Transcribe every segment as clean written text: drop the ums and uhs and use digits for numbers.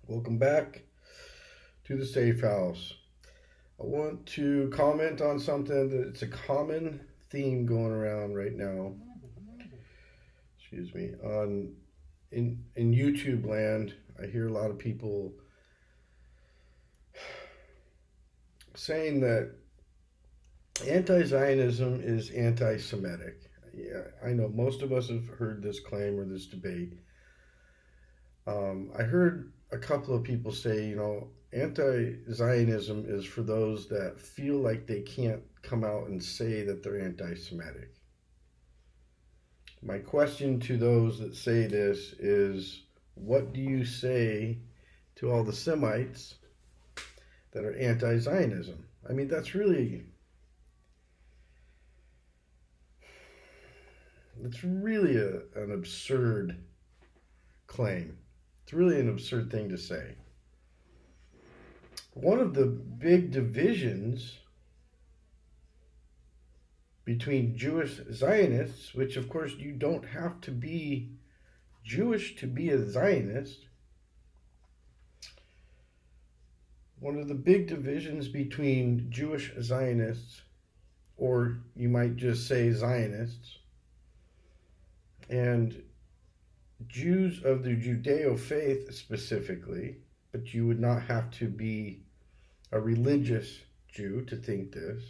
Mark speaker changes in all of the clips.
Speaker 1: Welcome back to the Safe House. I want to comment on something that it's a common theme going around right now. Excuse me. On in YouTube land, I hear a lot of people saying that anti-Zionism is anti-Semitic. Yeah, I know most of us have heard this claim or this debate. I heard a couple of people say, anti Zionism is for those that feel like they can't come out and say that they're anti Semitic. My question to those that say this is what do you say to all the Semites that are anti Zionism? I mean, that's really an absurd claim. It's really an absurd thing to say. One of the big divisions between Jewish Zionists, which of course you don't have to be Jewish to be a Zionist. One of the big divisions between Jewish Zionists, or you might just say Zionists, and Jews of the Judeo faith specifically, but you would not have to be a religious Jew to think this,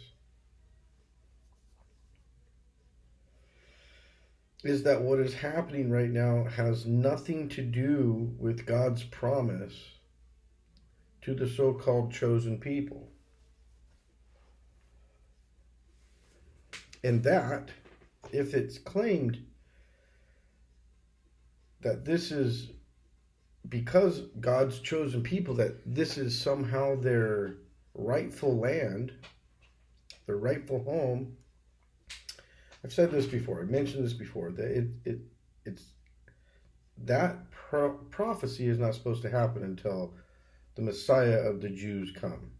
Speaker 1: is that what is happening right now has nothing to do with God's promise to the so called chosen people. And that, if it's claimed that this is because God's chosen people, that this is somehow their rightful land, their rightful home. I've said this before. I mentioned this before. That it's that prophecy is not supposed to happen until the Messiah of the Jews come.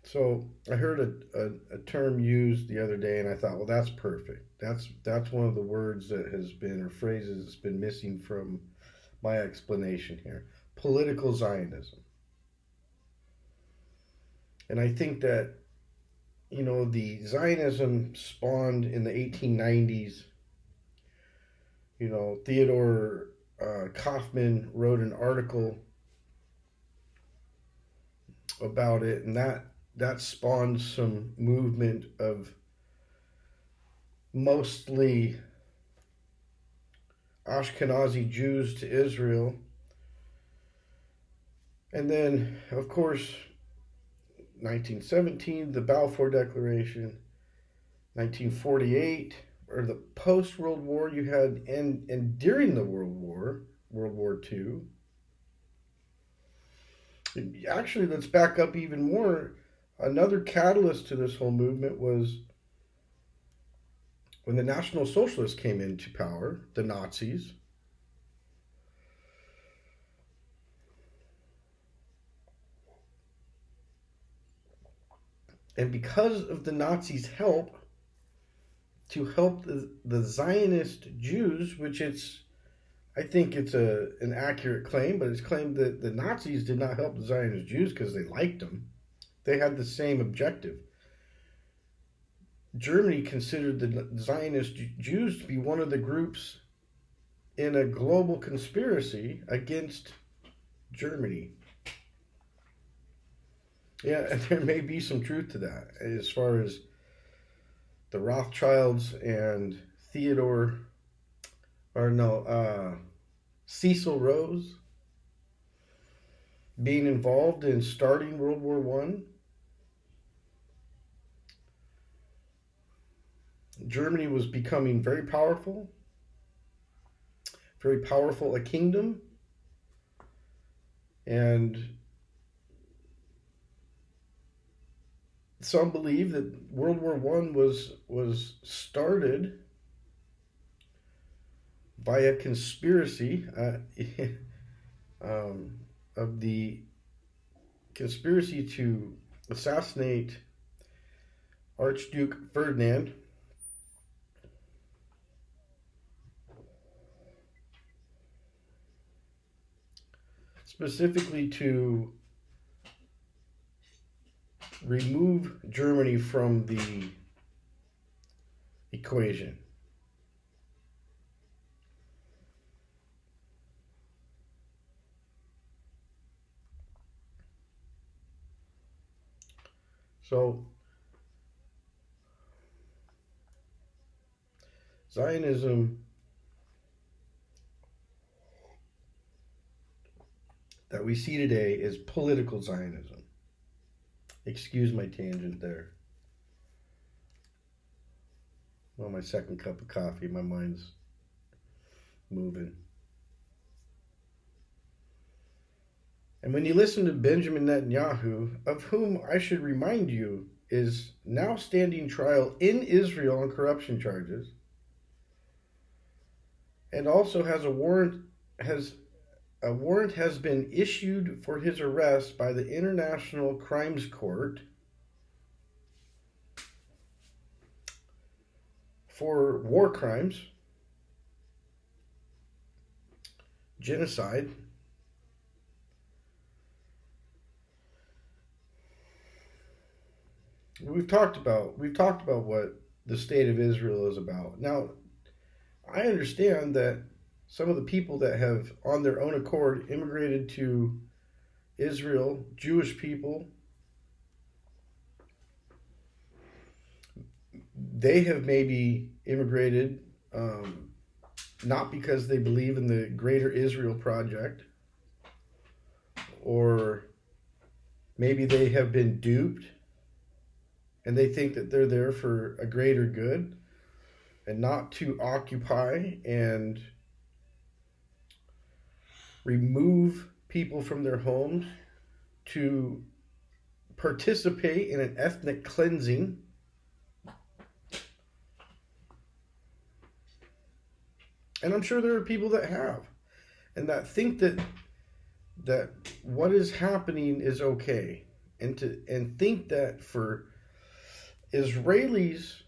Speaker 1: So I heard a term used the other day, and I thought, well, that's perfect. That's one of the words that has been, or phrases that's been missing from my explanation here. Political Zionism. And I think that, the Zionism spawned in the 1890s. Theodore Kaufman wrote an article about it, and that spawned some movement of mostly Ashkenazi Jews to Israel. And then, of course, 1917, the Balfour Declaration, 1948, or the post-World War you had, and during the World War II. Actually, let's back up even more. Another catalyst to this whole movement was when the National Socialists came into power, the Nazis. And because of the Nazis' help to help the Zionist Jews, which I think it's an accurate claim, but it's claimed that the Nazis did not help the Zionist Jews because they liked them. They had the same objective. Germany considered the Zionist Jews to be one of the groups in a global conspiracy against Germany. Yeah, and there may be some truth to that as far as the Rothschilds and Theodore, or no, Cecil Rose being involved in starting World War One. Germany was becoming very powerful a kingdom, and some believe that World War One was started by a conspiracy of the conspiracy to assassinate Archduke Ferdinand. specifically to remove Germany from the equation. So Zionism that we see today is political Zionism. Excuse my tangent there. Well, my second cup of coffee, my mind's moving. And when you listen to Benjamin Netanyahu, of whom I should remind you is now standing trial in Israel on corruption charges, and also has a warrant has been issued for his arrest by the International Crimes Court for war crimes, genocide, we've talked about what the state of Israel is about. Now, I understand that some of the people that have on their own accord immigrated to Israel, Jewish people, they have maybe immigrated not because they believe in the greater Israel project, or maybe they have been duped and they think that they're there for a greater good and not to occupy and remove people from their homes, to participate in an ethnic cleansing. And I'm sure there are people that have, and that think that what is happening is okay, and think that for Israelis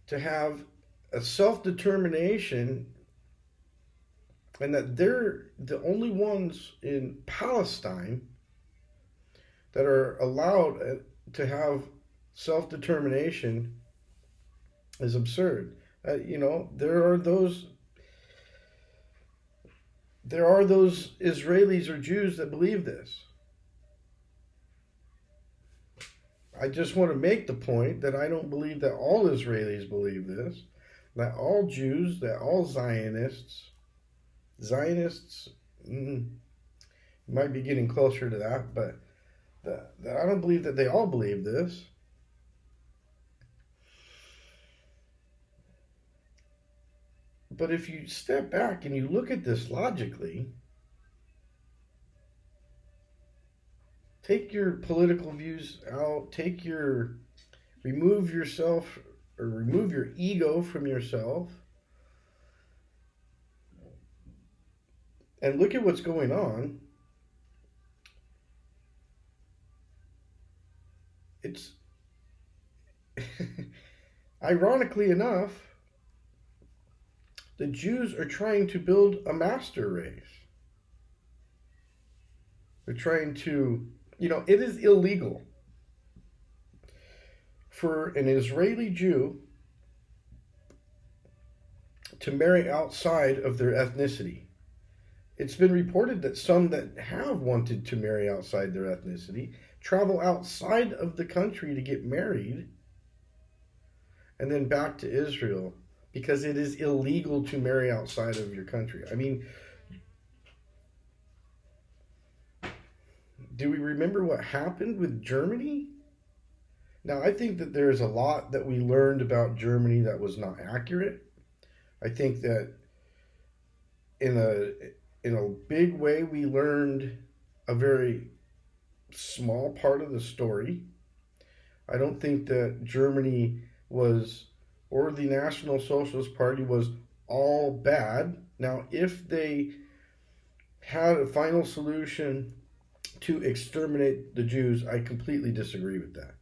Speaker 1: to have a self-determination, and that they're the only ones in Palestine that are allowed to have self-determination, is absurd. There are those Israelis or Jews that believe this. I just want to make the point that I don't believe that all Israelis believe this, that all Jews, that all Zionists might be getting closer to that, but that I don't believe that they all believe this. But if you step back and you look at this logically, take your political views out, remove yourself, or remove your ego from yourself, and look at what's going on. It's ironically enough, the Jews are trying to build a master race. They're trying to, it is illegal for an Israeli Jew to marry outside of their ethnicity. It's been reported that some that have wanted to marry outside their ethnicity travel outside of the country to get married and then back to Israel, because it is illegal to marry outside of your country. I mean, do we remember what happened with Germany? Now, I think that there's a lot that we learned about Germany that was not accurate. I think that in a big way, we learned a very small part of the story. I don't think that Germany was, or the National Socialist Party was, all bad. Now, if they had a final solution to exterminate the Jews, I completely disagree with that.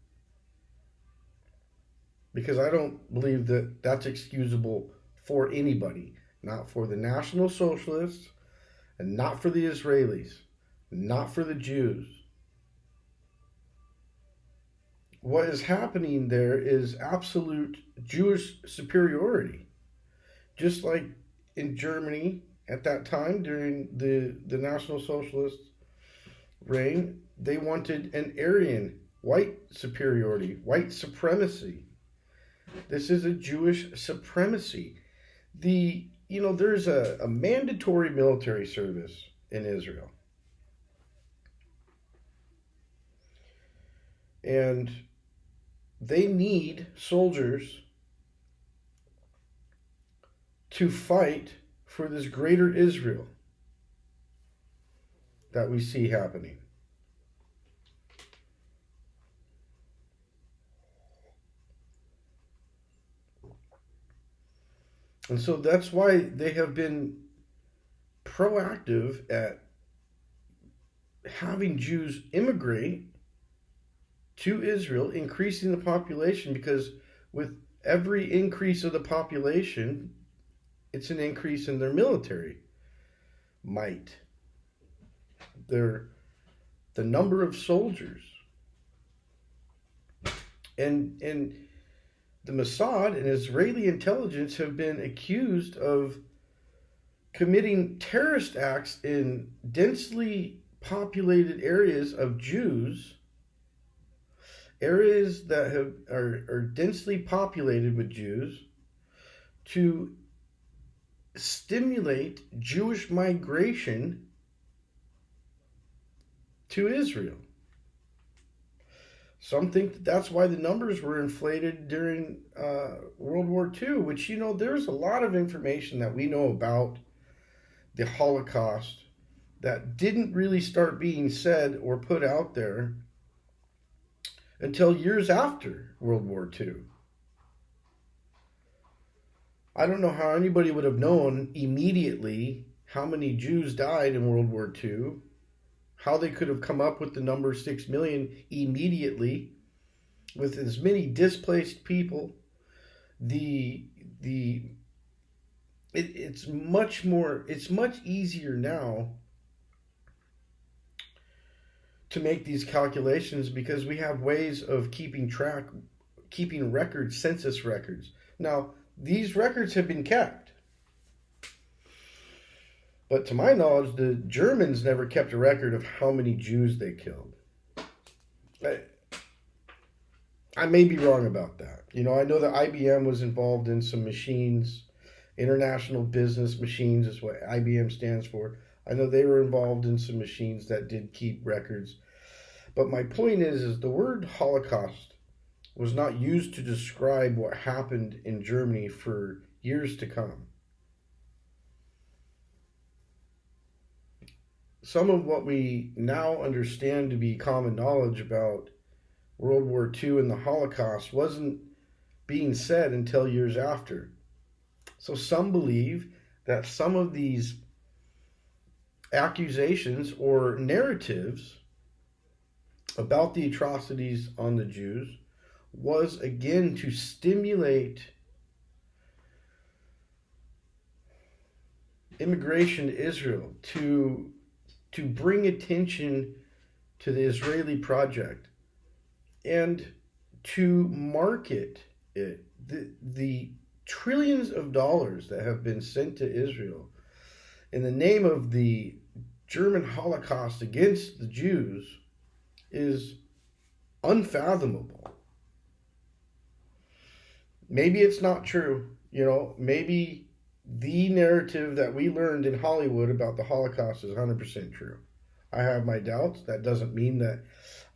Speaker 1: Because I don't believe that that's excusable for anybody. Not for the National Socialists, and not for the Israelis, not for the Jews. What is happening there is absolute Jewish superiority. Just like in Germany at that time during the National Socialist reign, they wanted an Aryan white superiority, white supremacy. This is a Jewish supremacy. There's a mandatory military service in Israel. And they need soldiers to fight for this greater Israel that we see happening. And so that's why they have been proactive at having Jews immigrate to Israel, increasing the population, because with every increase of the population, it's an increase in their military might. The number of soldiers. And the Mossad and Israeli intelligence have been accused of committing terrorist acts in densely populated areas of Jews, areas that are densely populated with Jews, to stimulate Jewish migration to Israel. Some think that's why the numbers were inflated during World War II, which, there's a lot of information that we know about the Holocaust that didn't really start being said or put out there until years after World War II. I don't know how anybody would have known immediately how many Jews died in World War II, how they could have come up with the number 6 million immediately with as many displaced people. It's much easier now to make these calculations because we have ways of keeping records, census records. Now, these records have been kept. But to my knowledge, the Germans never kept a record of how many Jews they killed. I may be wrong about that. I know that IBM was involved in some machines. International Business Machines is what IBM stands for. I know they were involved in some machines that did keep records. But my point is the word Holocaust was not used to describe what happened in Germany for years to come. Some of what we now understand to be common knowledge about World War II and the Holocaust wasn't being said until years after. So some believe that some of these accusations or narratives about the atrocities on the Jews was again to stimulate immigration to Israel, to bring attention to the Israeli project, and to market it. The trillions of dollars that have been sent to Israel in the name of the German Holocaust against the Jews is unfathomable. Maybe it's not true. Maybe the narrative that we learned in Hollywood about the Holocaust is 100% true. I have my doubts. That doesn't mean that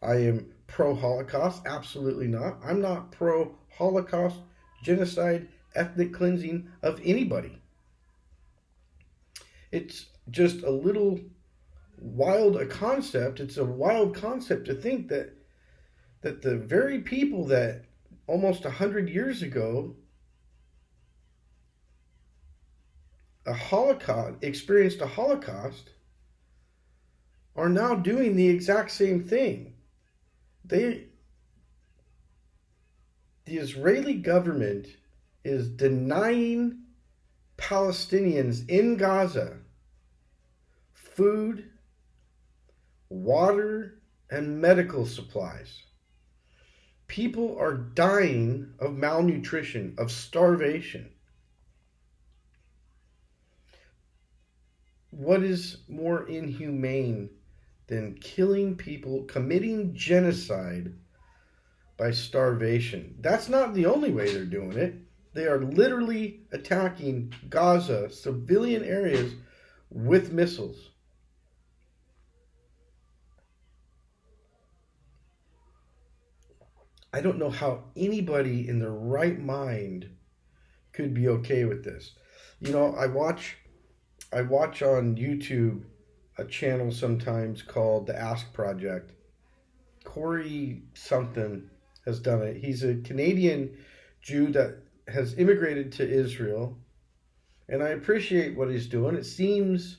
Speaker 1: I am pro-Holocaust. Absolutely not. I'm not pro-Holocaust, genocide, ethnic cleansing of anybody. It's just a little wild a concept. It's a wild concept to think that the very people that almost 100 years ago experienced a Holocaust are now doing the exact same thing. The Israeli government is denying Palestinians in Gaza food, water, and medical supplies. People are dying of malnutrition, of starvation. What is more inhumane than killing people, committing genocide by starvation? That's not the only way they're doing it. They are literally attacking Gaza, civilian areas, with missiles. I don't know how anybody in their right mind could be okay with this. You know, I watch on YouTube a channel sometimes called the Ask Project. Corey something has done it. He's a Canadian Jew that has immigrated to Israel, and I appreciate what he's doing. It seems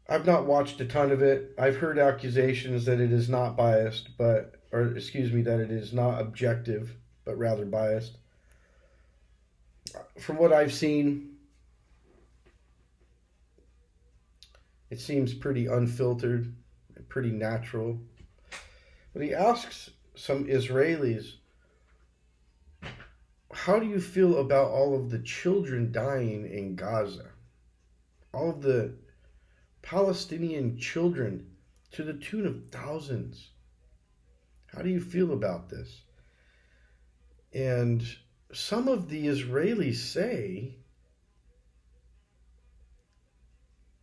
Speaker 1: I've not watched a ton of it. I've heard accusations that it is not biased, that it is not objective, but rather biased. From what I've seen, it seems pretty unfiltered, pretty natural. But he asks some Israelis, how do you feel about all of the children dying in Gaza? All of the Palestinian children to the tune of thousands. How do you feel about this? And some of the Israelis say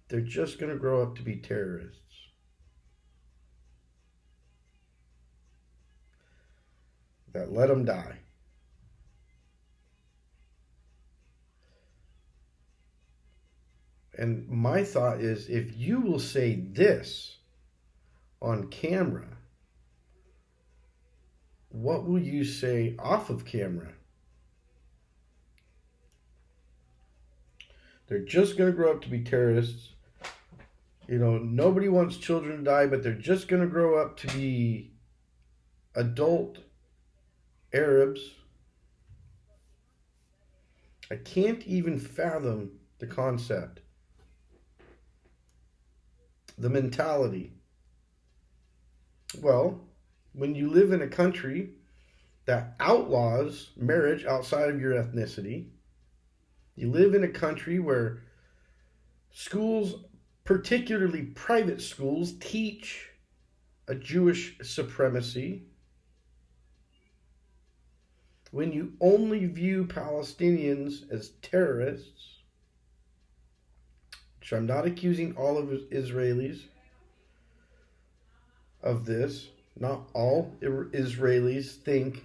Speaker 1: they're just going to grow up to be terrorists. That let them die. And my thought is, if you will say this on camera, what will you say off of camera? They're just going to grow up to be terrorists. You know, nobody wants children to die, but they're just going to grow up to be adult Arabs. I can't even fathom the concept, the mentality. Well, when you live in a country that outlaws marriage outside of your ethnicity, you live in a country where schools, particularly private schools, teach a Jewish supremacy, when you only view Palestinians as terrorists, which I'm not accusing all of Israelis of this, not all Israelis think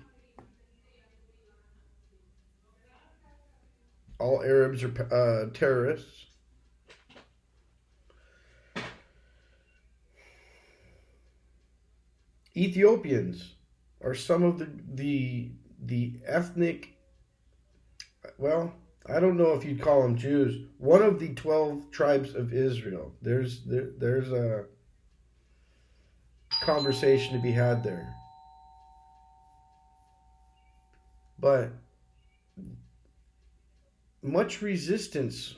Speaker 1: all Arabs are terrorists. Ethiopians are some of the ethnic, well, I don't know if you'd call them Jews, one of the 12 tribes of Israel. There's a conversation to be had there. But much resistance,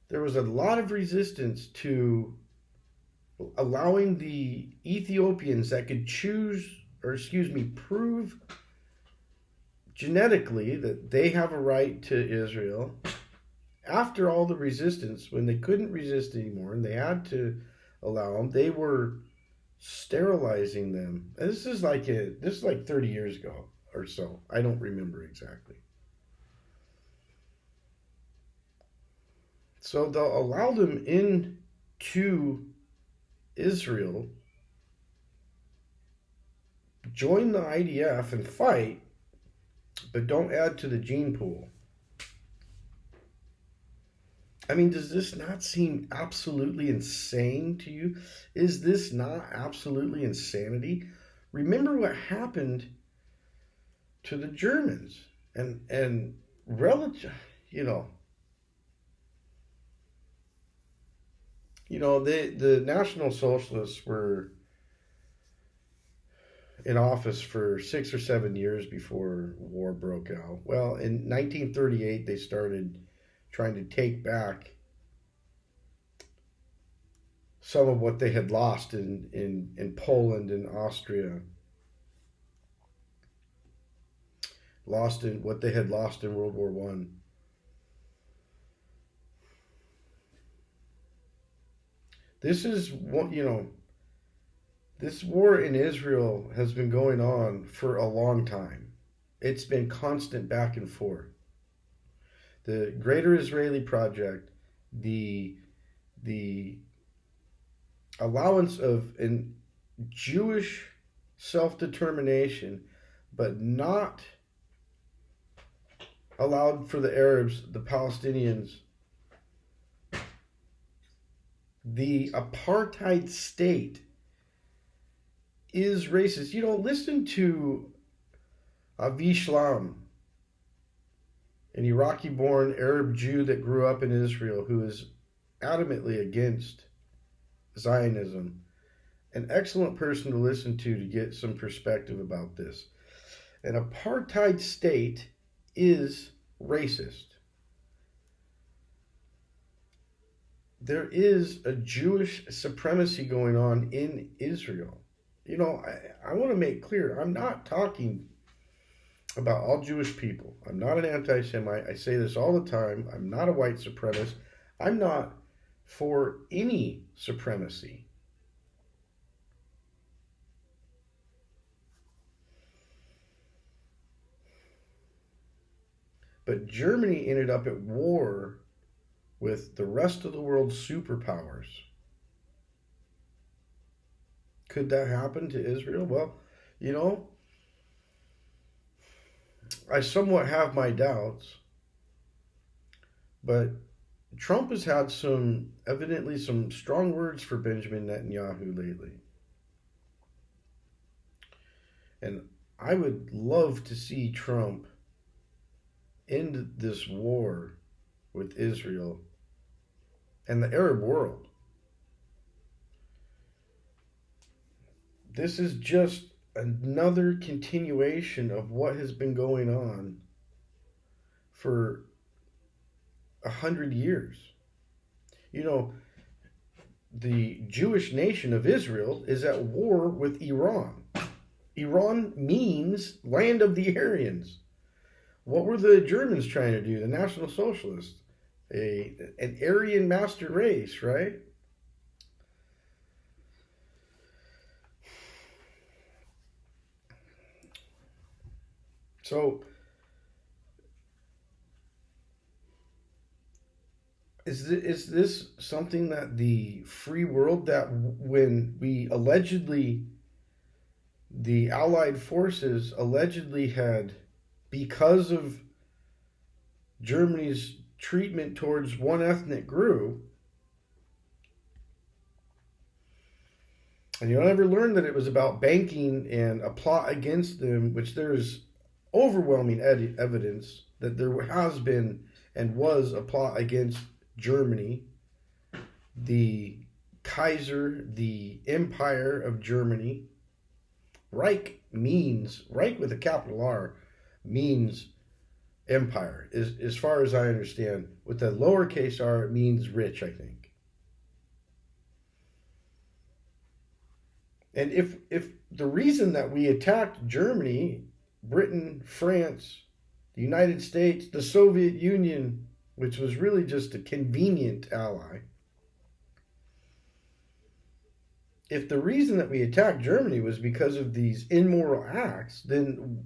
Speaker 1: there was a lot of resistance to allowing the Ethiopians that could prove genetically that they have a right to Israel. After all the resistance, when they couldn't resist anymore and they had to allow them, they were sterilizing them. And this is like 30 years ago or so. I don't remember exactly. So they'll allow them into Israel, join the IDF and fight, but don't add to the gene pool. I mean, does this not seem absolutely insane to you? Is this not absolutely insanity? Remember what happened to the Germans and relative, the National Socialists were in office for 6 or 7 years before war broke out. Well, in 1938, they started trying to take back some of what they had lost in Poland and Austria, lost in what they had lost in World War One. This is what, this war in Israel has been going on for a long time. It's been constant back and forth. The Greater Israeli Project, the allowance of an Jewish self-determination, but not allowed for the Arabs, the Palestinians. The apartheid state is racist. Listen to Avi Shlam, an Iraqi-born Arab Jew that grew up in Israel, who is adamantly against Zionism. An excellent person to listen to get some perspective about this. An apartheid state is racist. There is a Jewish supremacy going on in Israel. I want to make clear, I'm not talking about all Jewish people. I'm not an anti-Semite. I say this all the time. I'm not a white supremacist. I'm not for any supremacy. But Germany ended up at war with the rest of the world's superpowers. Could that happen to Israel? Well, I somewhat have my doubts, but Trump has had evidently some strong words for Benjamin Netanyahu lately. And I would love to see Trump end this war with Israel and the Arab world. This is just another continuation of what has been going on for 100 years. The Jewish nation of Israel is at war with Iran. Iran means land of the Aryans. What were the Germans trying to do? The National Socialists. An Aryan master race, right? So, is this something that the free world, that when the Allied forces allegedly had, because of Germany's treatment towards one ethnic group, and you'll never learn that it was about banking and a plot against them, which there's overwhelming evidence that there has been and was a plot against Germany, the Kaiser, the Empire of Germany. Reich with a capital R, means empire, as far as I understand. With the lowercase r, it means rich, I think. And if the reason that we attacked Germany, Britain, France, the United States, the Soviet Union, which was really just a convenient ally, if the reason that we attacked Germany was because of these immoral acts, then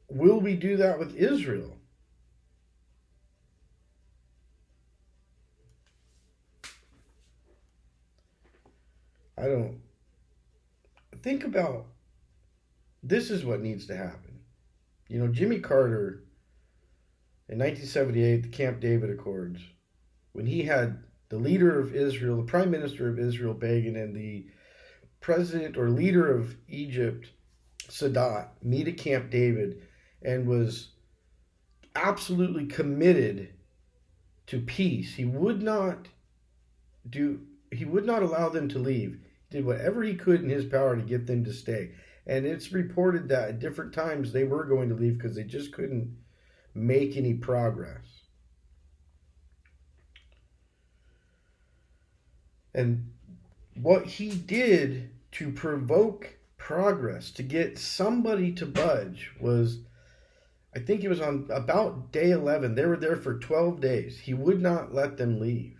Speaker 1: will we do that with Israel? I don't. Think about, this is what needs to happen. Jimmy Carter, in 1978, the Camp David Accords, when he had the leader of Israel, the prime minister of Israel, Begin, and the president or leader of Egypt, Sadat, meet at Camp David, and was absolutely committed to peace. He would not allow them to leave. He did whatever he could in his power to get them to stay. And it's reported that at different times they were going to leave because they just couldn't make any progress. And what he did to provoke progress, to get somebody to budge, was, I think it was on about day 11. They were there for 12 days. He would not let them leave.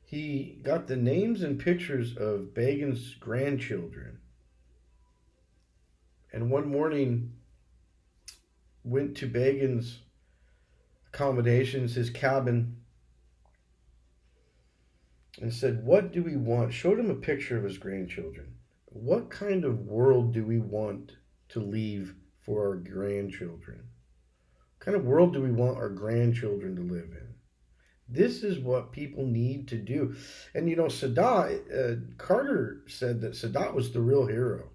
Speaker 1: He got the names and pictures of Begin's grandchildren. And one morning went to Begin's accommodations, his cabin, and said, "What do we want?" Showed him a picture of his grandchildren. What kind of world do we want to leave for our grandchildren? What kind of world do we want our grandchildren to live in? This is what people need to do. And you know, Sadat, Carter said that Sadat was the real hero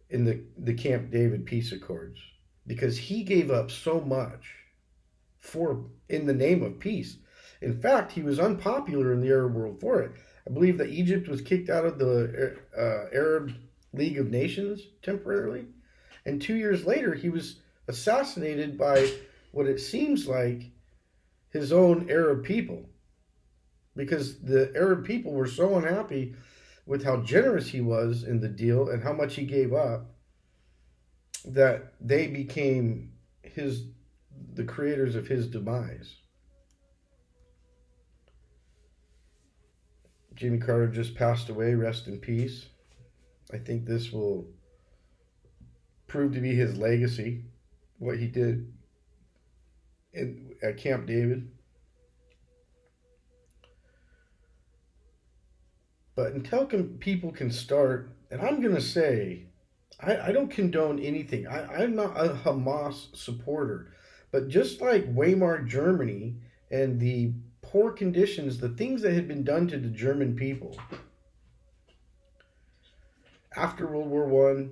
Speaker 1: in the Camp David peace accords, because he gave up so much in the name of peace. In fact, he was unpopular in the Arab world for it. I believe that Egypt was kicked out of the Arab League of Nations temporarily, and 2 years later he was assassinated by what it seems like his own Arab people, because the Arab people were so unhappy with how generous he was in the deal and how much he gave up, that they became the creators of his demise. Jimmy Carter just passed away. Rest in peace. I think this will prove to be his legacy, what he did at Camp David. But until people can start, and I'm going to say, I don't condone anything. I'm not a Hamas supporter. But just like Weimar Germany and the poor conditions, the things that had been done to the German people after World War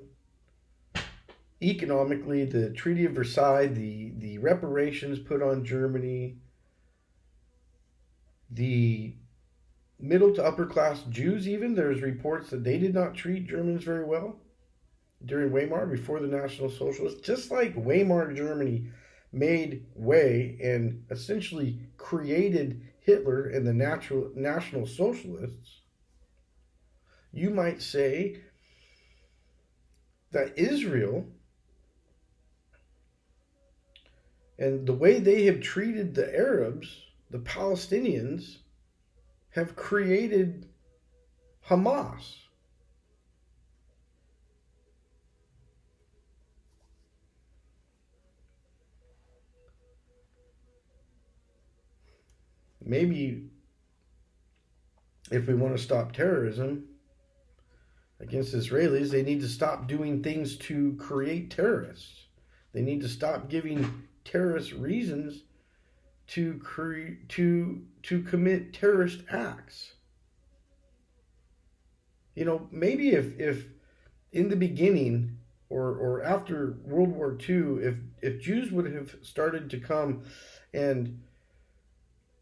Speaker 1: I, economically, the Treaty of Versailles, the reparations put on Germany, the middle to upper class Jews, even, there's reports that they did not treat Germans very well during Weimar, before the National Socialists. Just like Weimar Germany made way and essentially created Hitler and the National Socialists, you might say that Israel and the way they have treated the Arabs, the Palestinians, have created Hamas. Maybe if we want to stop terrorism against Israelis, they need to stop doing things to create terrorists. They need to stop giving terrorists reasons to commit terrorist acts. You know, maybe if in the beginning or after World War II, if Jews would have started to come and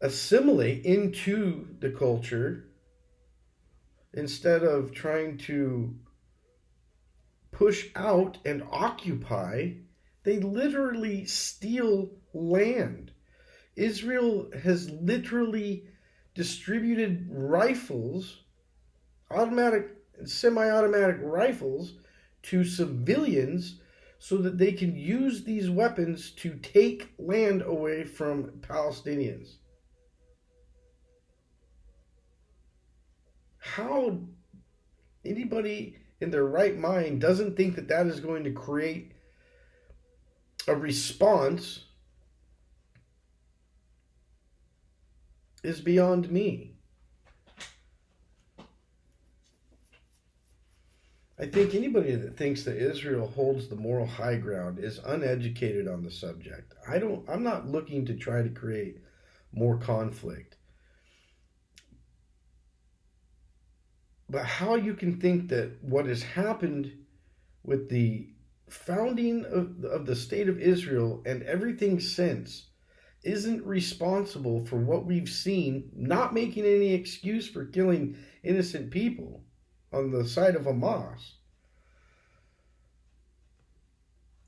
Speaker 1: assimilate into the culture instead of trying to push out and occupy, they literally steal land. Israel has literally distributed rifles, automatic and semi-automatic rifles, to civilians so that they can use these weapons to take land away from Palestinians. How anybody in their right mind doesn't think that that is going to create a response is beyond me. I think anybody that thinks that Israel holds the moral high ground is uneducated on the subject. I'm not looking to try to create more conflict. But how you can think that what has happened with the founding of the state of Israel and everything since isn't responsible for what we've seen, not making any excuse for killing innocent people on the side of Hamas.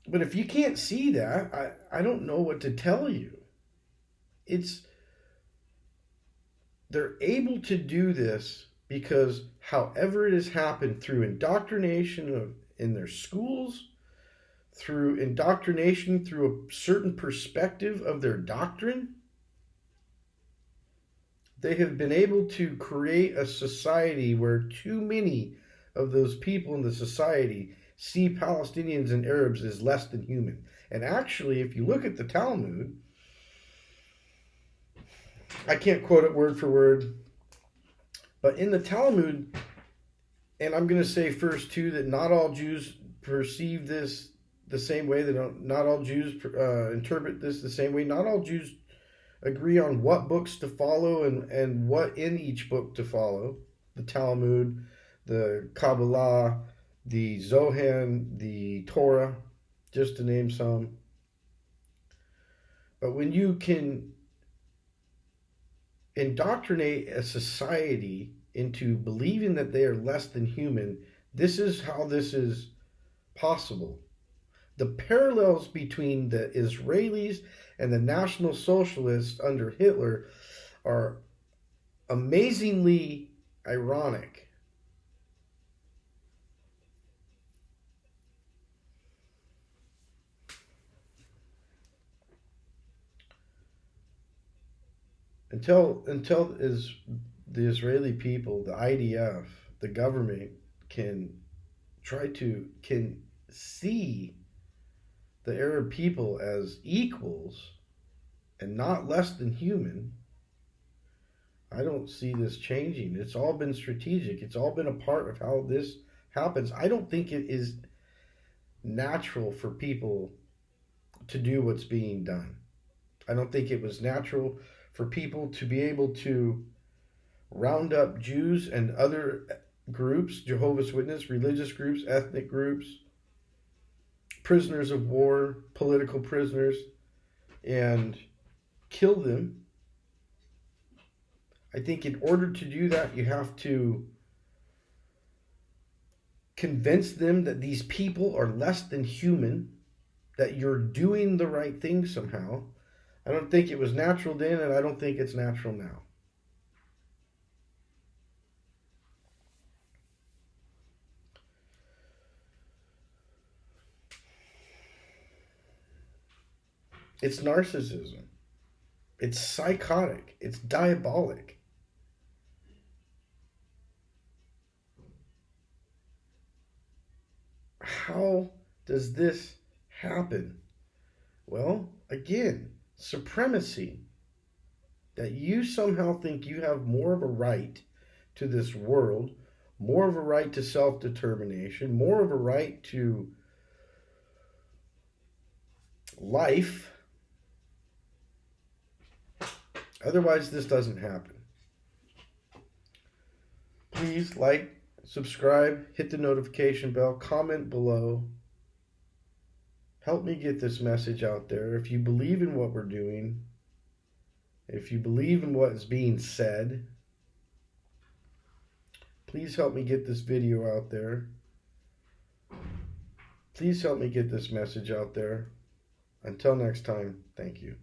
Speaker 1: But if you can't see that, I don't know what to tell you. It's they're able to do this because however it has happened through indoctrination in their schools, through indoctrination through a certain perspective of their doctrine, they have been able to create a society where too many of those people in the society see Palestinians and Arabs as less than human. And actually, if you look at the Talmud, I can't quote it word for word, but in the Talmud, and I'm going to say first too that not all Jews perceive this the same way. Not all Jews interpret this the same way. Not all Jews agree on what books to follow and what in each book to follow. The Talmud, the Kabbalah, the Zohar, the Torah, just to name some. But when you can indoctrinate a society into believing that they are less than human, this is how this is possible. The parallels between the Israelis and the National Socialists under Hitler are amazingly ironic. Until is the Israeli people, the IDF, the government can see the Arab people as equals and not less than human, I don't see this changing. It's all been strategic. It's all been a part of how this happens. I don't think it is natural for people to do what's being done. I don't think it was natural for people to be able to round up Jews and other groups, Jehovah's Witness, religious groups, ethnic groups, prisoners of war, political prisoners, and kill them. I think in order to do that, you have to convince them that these people are less than human, that you're doing the right thing somehow. I don't think it was natural then, and I don't think it's natural now. It's narcissism. It's psychotic. It's diabolic. How does this happen? Well, again, supremacy. That you somehow think you have more of a right to this world, more of a right to self-determination, more of a right to life. Otherwise, this doesn't happen. Please like, subscribe, hit the notification bell, comment below. Help me get this message out there. If you believe in what we're doing, if you believe in what is being said, please help me get this video out there. Please help me get this message out there. Until next time, thank you.